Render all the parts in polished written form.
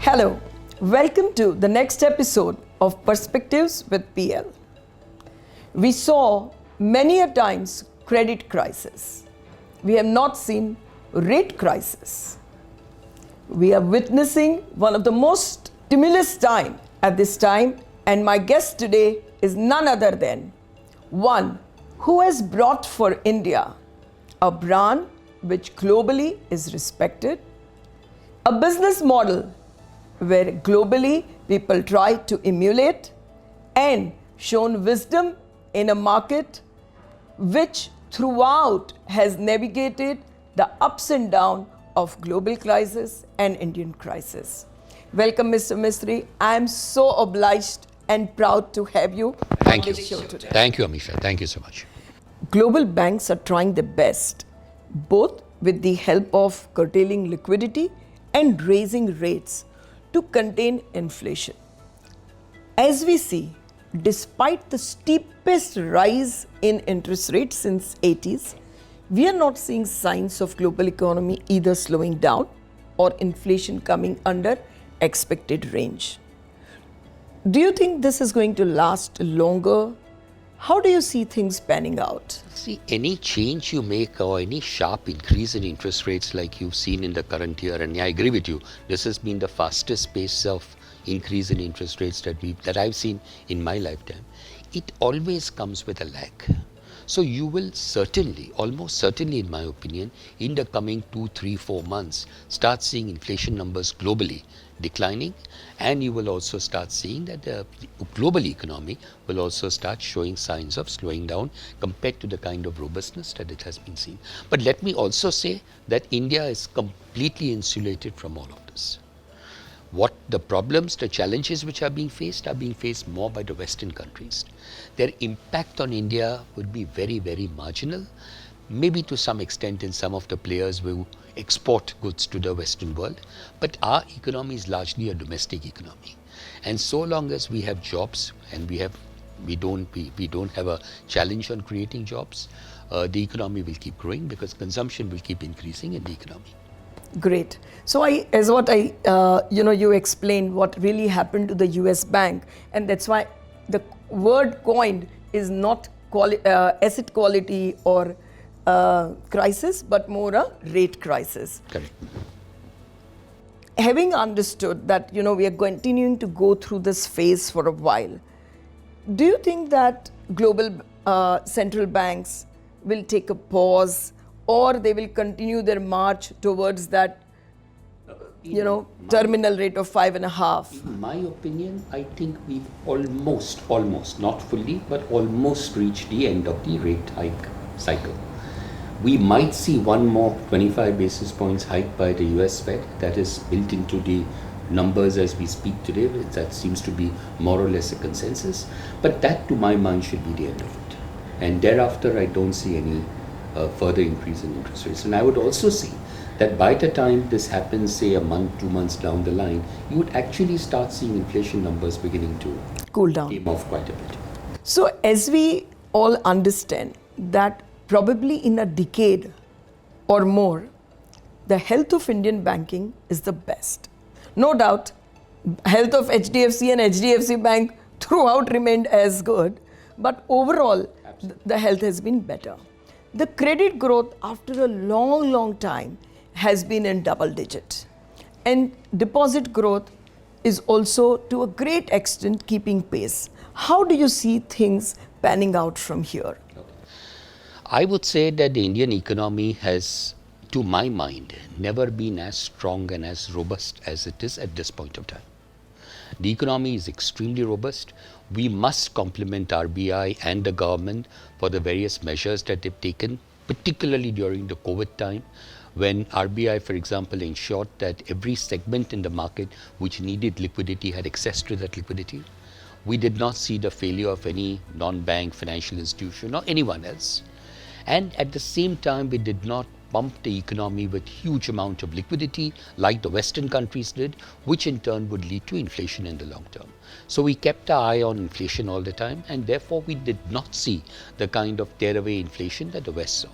Hello, welcome to the next episode of Perspectives with PL. We saw many a times credit crisis. We have not seen rate crisis. We are witnessing one of the most stimulus time at this time, and my guest today is none other than one who has brought for India a brand which globally is respected, a business model where globally people try to emulate, and shown wisdom in a market which throughout has navigated the ups and downs of global crisis and Indian crisis. Welcome, Mr. Mistry. I am so obliged and proud to have you on this show today. Thank you, Amisha. Thank you so much. Global banks are trying their best, both with the help of curtailing liquidity and raising rates to contain inflation. As we see, despite the steepest rise in interest rates since 80s, we are not seeing signs of global economy either slowing down or inflation coming under expected range. Do you think this is going to last longer? How do you see things panning out? See, any change you make or any sharp increase in interest rates like you've seen in the current year, and I agree with you, this has been the fastest pace of increase in interest rates that I've seen in my lifetime. It always comes with a lag. So you will certainly, almost certainly in my opinion, in the coming 2, 3, 4 months, start seeing inflation numbers globally declining, and you will also start seeing that the global economy will also start showing signs of slowing down compared to the kind of robustness that it has been seen. But let me also say that India is completely insulated from all of this. What the problems, the challenges which are being faced more by the Western countries. Their impact on India would be very, very marginal, maybe to some extent in some of the players who export goods to the Western world, but our economy is largely a domestic economy. And so long as we have jobs and we don't have a challenge on creating jobs, the economy will keep growing because consumption will keep increasing in the economy. Great. So you explained what really happened to the US bank, and that's why the word coined is not asset quality or crisis, but more a rate crisis. Correct. Having understood that, we are continuing to go through this phase for a while, do you think that global central banks will take a pause, or they will continue their march towards that, terminal rate of 5.5? In my opinion, I think we've almost, not fully, but almost reached the end of the rate hike cycle. We might see one more 25 basis points hike by the US Fed. That is built into the numbers as we speak today. That seems to be more or less a consensus. But that, to my mind, should be the end of it. And thereafter, I don't see any further increase in interest rates. And I would also see that by the time this happens, say a month, 2 months down the line, you would actually start seeing inflation numbers beginning to cool down, came off quite a bit. So as we all understand that probably in a decade or more, the health of Indian banking is the best. No doubt, health of HDFC and HDFC Bank throughout remained as good, but overall, the health has been better. The credit growth after a long time has been in double digit. And deposit growth is also to a great extent keeping pace. How do you see things panning out from here? I would say that the Indian economy has, to my mind, never been as strong and as robust as it is at this point of time. The economy is extremely robust. We must compliment RBI and the government for the various measures that they've taken, particularly during the COVID time, when RBI, for example, ensured that every segment in the market which needed liquidity had access to that liquidity. We did not see the failure of any non-bank financial institution or anyone else. And at the same time, we did not pump the economy with huge amount of liquidity like the Western countries did, which in turn would lead to inflation in the long term. So we kept our eye on inflation all the time, and therefore we did not see the kind of tearaway inflation that the West saw.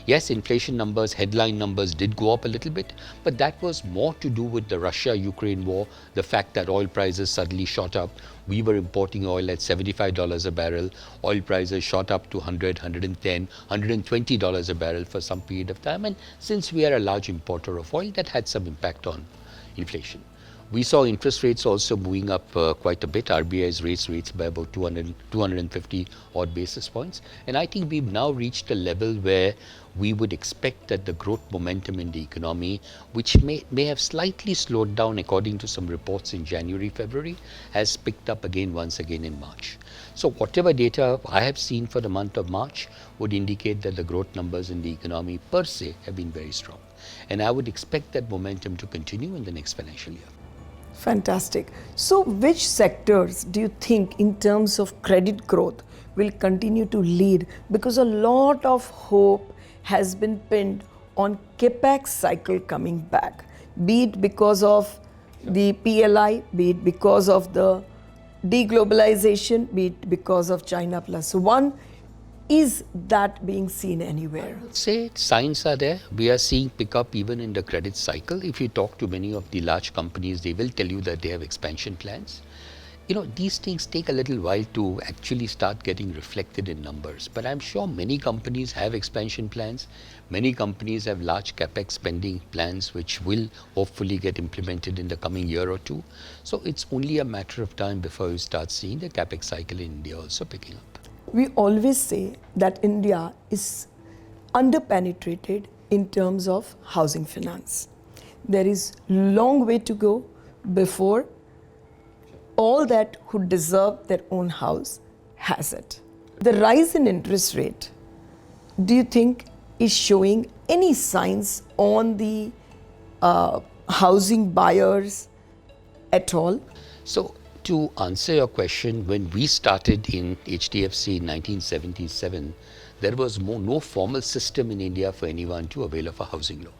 Yes, inflation numbers, headline numbers did go up a little bit, but that was more to do with the Russia-Ukraine war, the fact that oil prices suddenly shot up. We were importing oil at $75 a barrel. Oil prices shot up to $100, $110, $120 a barrel for some period of time. And since we are a large importer of oil, that had some impact on inflation. We saw interest rates also moving up quite a bit. RBI's raised rates by about 250 odd basis points. And I think we've now reached a level where we would expect that the growth momentum in the economy, which may have slightly slowed down according to some reports in January, February, has picked up again once again in March. So whatever data I have seen for the month of March would indicate that the growth numbers in the economy per se have been very strong. And I would expect that momentum to continue in the next financial year. Fantastic. So which sectors do you think in terms of credit growth will continue to lead? Because a lot of hope has been pinned on CapEx cycle coming back, be it because of the PLI, be it because of the deglobalization, be it because of China Plus One. Is that being seen anywhere? I would say signs are there. We are seeing pickup even in the credit cycle. If you talk to many of the large companies, they will tell you that they have expansion plans. You know, these things take a little while to actually start getting reflected in numbers. But I'm sure many companies have expansion plans. Many companies have large capex spending plans, which will hopefully get implemented in the coming year or two. So it's only a matter of time before you start seeing the capex cycle in India also picking up. We always say that India is underpenetrated in terms of housing finance. There is long way to go before all that who deserve their own house has it. The rise in interest rate, do you think is showing any signs on the housing buyers at all? So to answer your question, when we started in HDFC in 1977, there was no formal system in India for anyone to avail of a housing loan.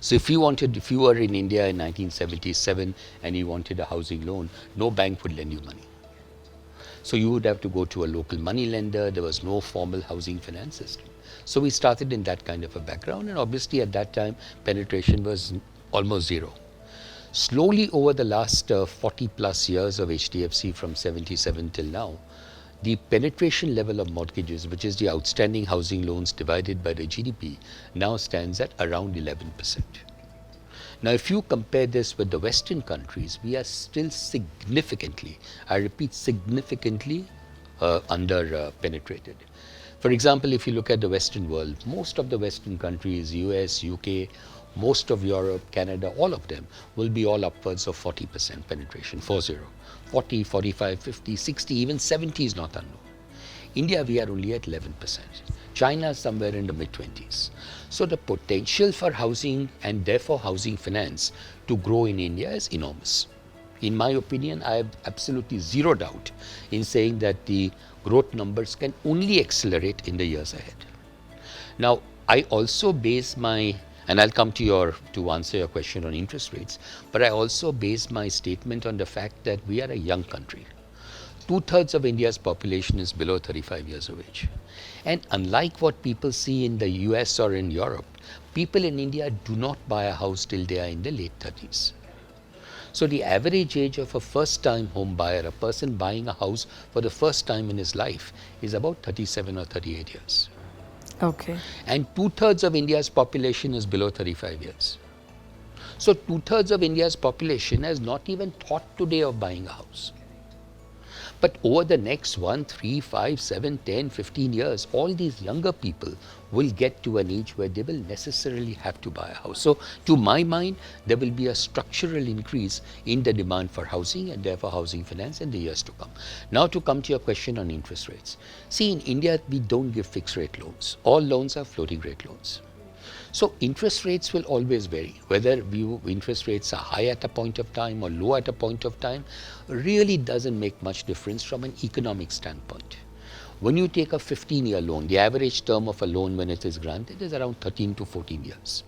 So if you were in India in 1977 and you wanted a housing loan, no bank would lend you money. So you would have to go to a local money lender. There was no formal housing finance system. So we started in that kind of a background, and obviously at that time penetration was almost zero. Slowly over the last 40 plus years of HDFC from 77 till now, the penetration level of mortgages, which is the outstanding housing loans divided by the GDP, now stands at around 11%. Now, if you compare this with the Western countries, we are still significantly, I repeat, significantly under penetrated. For example, if you look at the Western world, most of the Western countries, US, UK, most of Europe, Canada, all of them will be all upwards of 40% penetration, 40, 45, 50, 60, even 70 is not unknown. India, we are only at 11%. China is somewhere in the mid-20s. So the potential for housing and therefore housing finance to grow in India is enormous. In my opinion, I have absolutely zero doubt in saying that the growth numbers can only accelerate in the years ahead. Now, I also base my, and I'll come to answer your question on interest rates, but I also base my statement on the fact that we are a young country. 2/3 of India's population is below 35 years of age. And unlike what people see in the US or in Europe, people in India do not buy a house till they are in the late 30s. So the average age of a first-time home buyer, a person buying a house for the first time in his life, is about 37 or 38 years. Okay. And 2/3 of India's population is below 35 years. So 2/3 of India's population has not even thought today of buying a house. But over the next 1, 3, 5, 7, 10, 15 years, all these younger people will get to an age where they will necessarily have to buy a house. So to my mind, there will be a structural increase in the demand for housing and therefore housing finance in the years to come. Now to come to your question on interest rates. See, in India, we don't give fixed rate loans. All loans are floating rate loans. So interest rates will always vary. Whether interest rates are high at a point of time or low at a point of time really doesn't make much difference from an economic standpoint. When you take a 15-year loan, the average term of a loan when it is granted is around 13 to 14 years.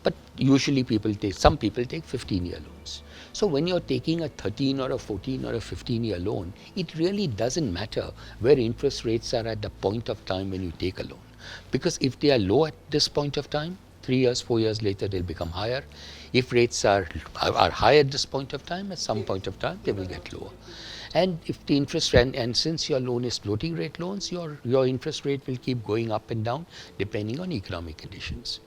But usually some people take 15-year loans. So when you're taking a 13 or a 14 or a 15-year loan, it really doesn't matter where interest rates are at the point of time when you take a loan. Because if they are low at this point of time, 3 years, 4 years later, they'll become higher. If rates are high at this point of time, at some point of time, they will get lower. And if the interest and since your loan is floating rate loans, your interest rate will keep going up and down depending on economic conditions.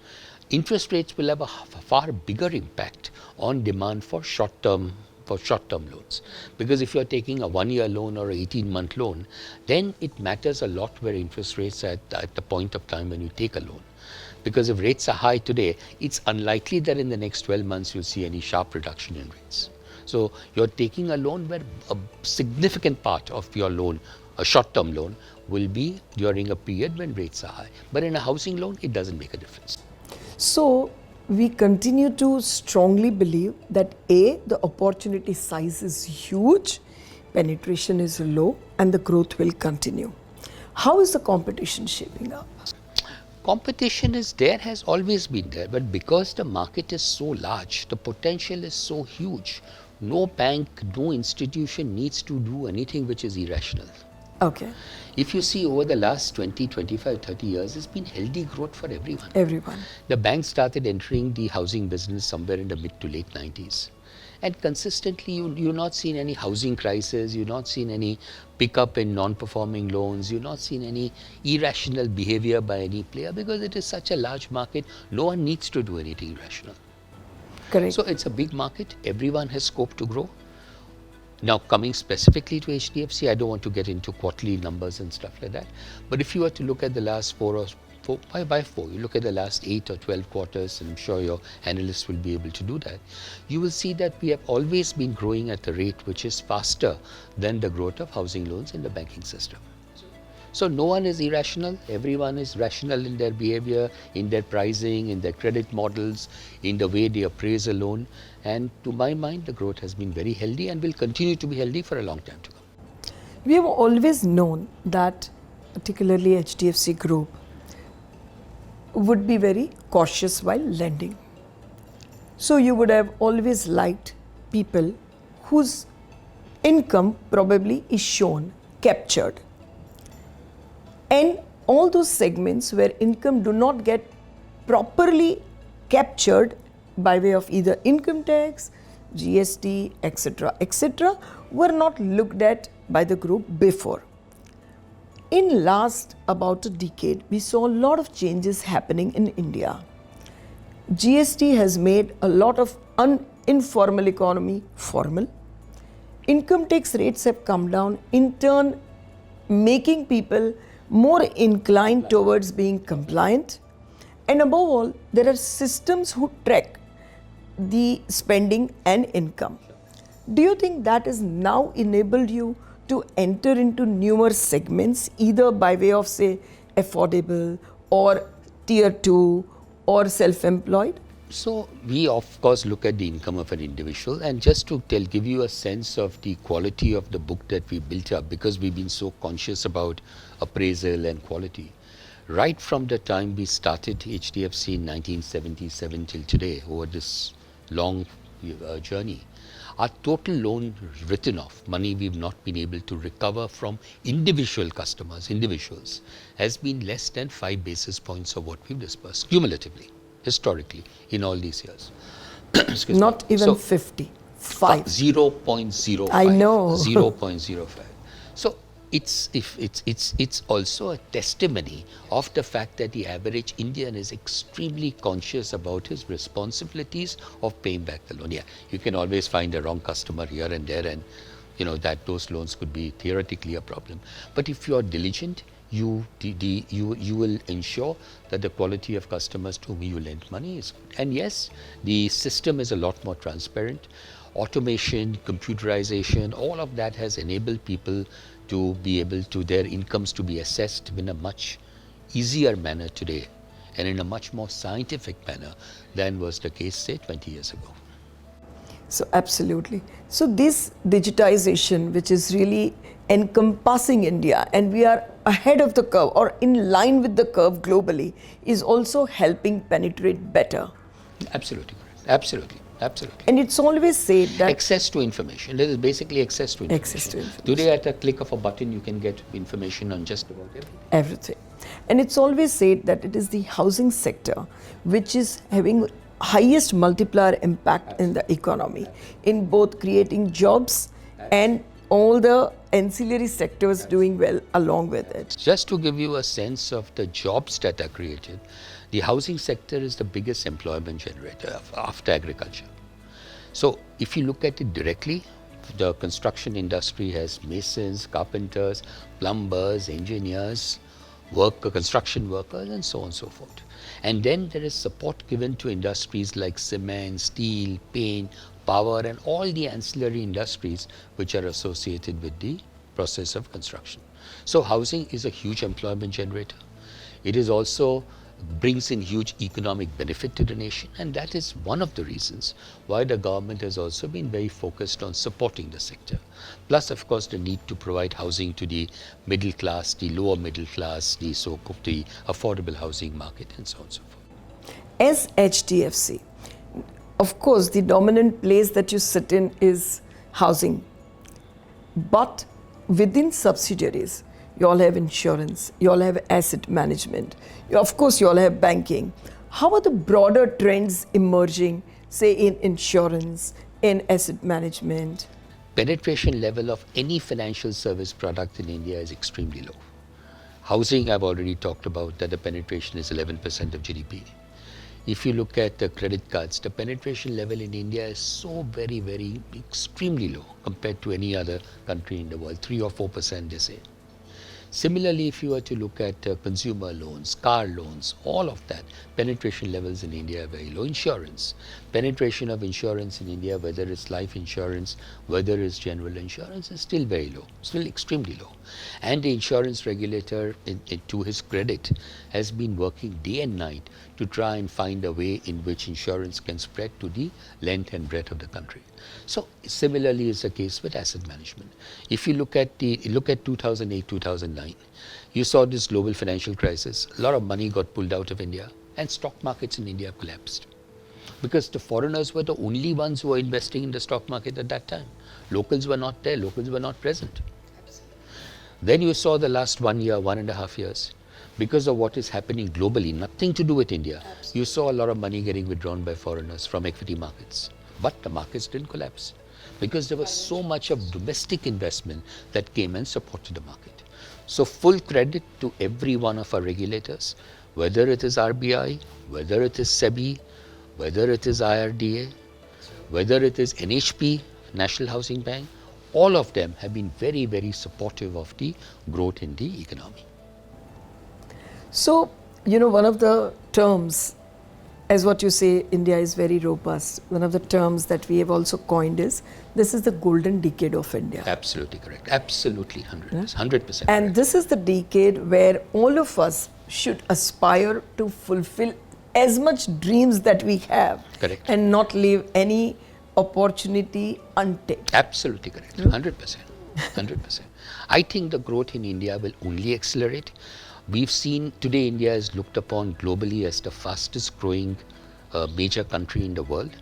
Interest rates will have a far bigger impact on demand for short-term loans, because if you're taking a 1-year loan or an 18-month loan, then it matters a lot where interest rates are at the point of time when you take a loan. Because if rates are high today, it's unlikely that in the next 12 months you'll see any sharp reduction in rates. So you're taking a loan where a significant part of your loan, a short-term loan, will be during a period when rates are high. But in a housing loan, it doesn't make a difference. So we continue to strongly believe that A, the opportunity size is huge, penetration is low, and the growth will continue. How is the competition shaping up? Competition is there, has always been there, but because the market is so large, the potential is so huge, no bank, no institution needs to do anything which is irrational. Okay. If you see over the last 20, 25, 30 years, it's been healthy growth for everyone. Everyone. The banks started entering the housing business somewhere in the mid to late 90s. And consistently, you've not seen any housing crisis, you've not seen any pickup in non-performing loans, you've not seen any irrational behavior by any player, because it is such a large market, no one needs to do anything irrational. Correct. So it's a big market, everyone has scope to grow. Now, coming specifically to HDFC, I don't want to get into quarterly numbers and stuff like that, but if you were to look at the last you look at the last 8 or 12 quarters, and I'm sure your analysts will be able to do that, you will see that we have always been growing at a rate which is faster than the growth of housing loans in the banking system. So no one is irrational, everyone is rational in their behavior, in their pricing, in their credit models, in the way they appraise a loan, and to my mind the growth has been very healthy and will continue to be healthy for a long time to come. We have always known that particularly HDFC Group would be very cautious while lending. So you would have always liked people whose income probably is shown, captured. And all those segments where income do not get properly captured by way of either income tax, GST, etc., were not looked at by the group before. In last about a decade, we saw a lot of changes happening in India. GST has made a lot of informal economy formal. Income tax rates have come down, in turn making people more inclined towards being compliant. And above all, there are systems who track the spending and income. Do you think that has now enabled you to enter into newer segments, either by way of, say, affordable or tier 2 or self-employed? So we of course look at the income of an individual, and just to give you a sense of the quality of the book that we built up, because we've been so conscious about appraisal and quality. Right from the time we started HDFC in 1977 till today, over this long journey, our total loan written off, money we've not been able to recover from individual customers, individuals, has been less than 5 basis points of what we've disbursed cumulatively, historically, in all these years. Not even 50, 5. 0.05. I know. 0.05. So it's also a testimony of the fact that the average Indian is extremely conscious about his responsibilities of paying back the loan. Yeah, you can always find a wrong customer here and there, and that those loans could be theoretically a problem. But if you are diligent, you will ensure that the quality of customers to whom you lend money is good. And yes, the system is a lot more transparent. Automation, computerization, all of that has enabled people to be able to, their incomes to be assessed in a much easier manner today, and in a much more scientific manner than was the case, say, 20 years ago. So absolutely. So this digitization, which is really encompassing India, and we are ahead of the curve or in line with the curve globally, is also helping penetrate better. Absolutely correct. Absolutely. Absolutely. And it's always said that access to information. That is basically access to information. Access to information. Today, at a click of a button, you can get information on just about everything. Everything. And it's always said that it is the housing sector which is having highest multiplier impact in the economy, in both creating jobs and all the ancillary sectors doing well along with it. Just to give you a sense of the jobs that are created, the housing sector is the biggest employment generator after agriculture. So if you look at it directly, the construction industry has masons, carpenters, plumbers, engineers, construction workers, and so on and so forth. And then there is support given to industries like cement, steel, paint, power, and all the ancillary industries which are associated with the process of construction. So housing is a huge employment generator. It is also brings in huge economic benefit to the nation, and that is one of the reasons why the government has also been very focused on supporting the sector. Plus, of course, the need to provide housing to the middle class, the lower middle class, the affordable housing market, and so on and so forth. As HDFC, of course, the dominant place that you sit in is housing, but within subsidiaries, you all have insurance, you all have asset management, of course you all have banking. How are the broader trends emerging, say in insurance, in asset management? Penetration level of any financial service product in India is extremely low. Housing, I've already talked about that the penetration is 11% of GDP. If you look at the credit cards, the penetration level in India is so very, very extremely low compared to any other country in the world, 3 or 4% they say. Similarly, if you were to look at consumer loans, car loans, all of that, penetration levels in India are very low. Insurance, penetration of insurance in India, whether it's life insurance, whether it's general insurance, is still very low, still extremely low. And the insurance regulator, to his credit, has been working day and night to try and find a way in which insurance can spread to the length and breadth of the country. So similarly is the case with asset management. If you look at 2008, 2009, you saw this global financial crisis. A lot of money got pulled out of India, and stock markets in India collapsed because the foreigners were the only ones who were investing in the stock market at that time. Locals were not there. Locals were not present. Then you saw the last 1 year, 1.5 years, because of what is happening globally, nothing to do with India. You saw a lot of money getting withdrawn by foreigners from equity markets. But the markets didn't collapse because there was so much of domestic investment that came and supported the market. So full credit to every one of our regulators, whether it is RBI, whether it is SEBI, whether it is IRDA, whether it is NHB, National Housing Bank, all of them have been very, very supportive of the growth in the economy. So, one of the terms, as what you say, India is very robust. One of the terms that we have also coined is, this is the golden decade of India. Absolutely correct. Absolutely 100%. And correct. this is the decade where all of us should aspire to fulfill as much dreams that we have. Correct. And not leave any opportunity untapped. Absolutely correct. 100%. 100%. I think the growth in India will only accelerate. We've seen today India is looked upon globally as the fastest growing major country in the world.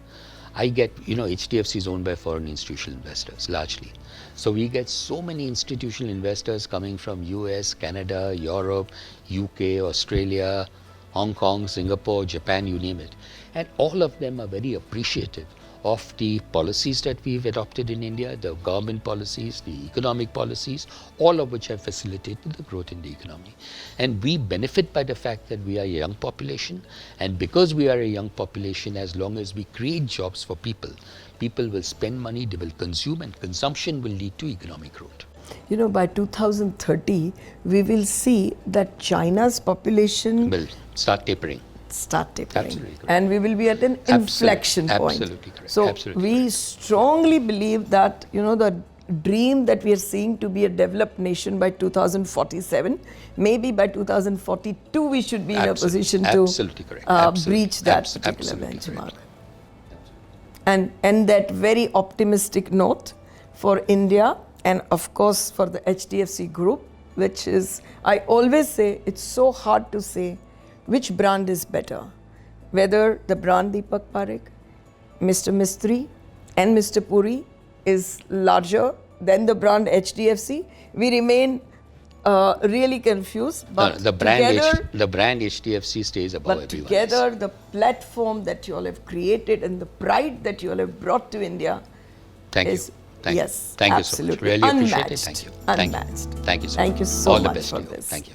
I get, HDFC is owned by foreign institutional investors largely. So we get so many institutional investors coming from US, Canada, Europe, UK, Australia, Hong Kong, Singapore, Japan, you name it. And all of them are very appreciative of the policies that we've adopted in India, the government policies, the economic policies, all of which have facilitated the growth in the economy. And we benefit by the fact that we are a young population, and because we are a young population, as long as we create jobs for people, people will spend money, they will consume, and consumption will lead to economic growth. By 2030, we will see that China's population will start tapering. Absolutely and we will be at an inflection point. Absolutely correct. So Absolutely we correct. strongly believe that the dream that we are seeing to be a developed nation by 2047, maybe by 2042 we should be in a position to breach that particular benchmark. And that very optimistic note for India and of course for the HDFC group, which is, I always say, it's so hard to say which brand is better, whether the brand Deepak Parekh, Mr. Mistry and Mr. Puri is larger than the brand HDFC. We remain really confused. But the brand together, the brand HDFC stays above but everyone together, else. the platform that you all have created and the pride that you all have brought to India Thank you. is Thank yes, you. Thank you so much. absolutely Really unmatched. appreciate it. Thank you. Unmatched. Thank you so Thank much. you so All the much best for to you. this. Thank you.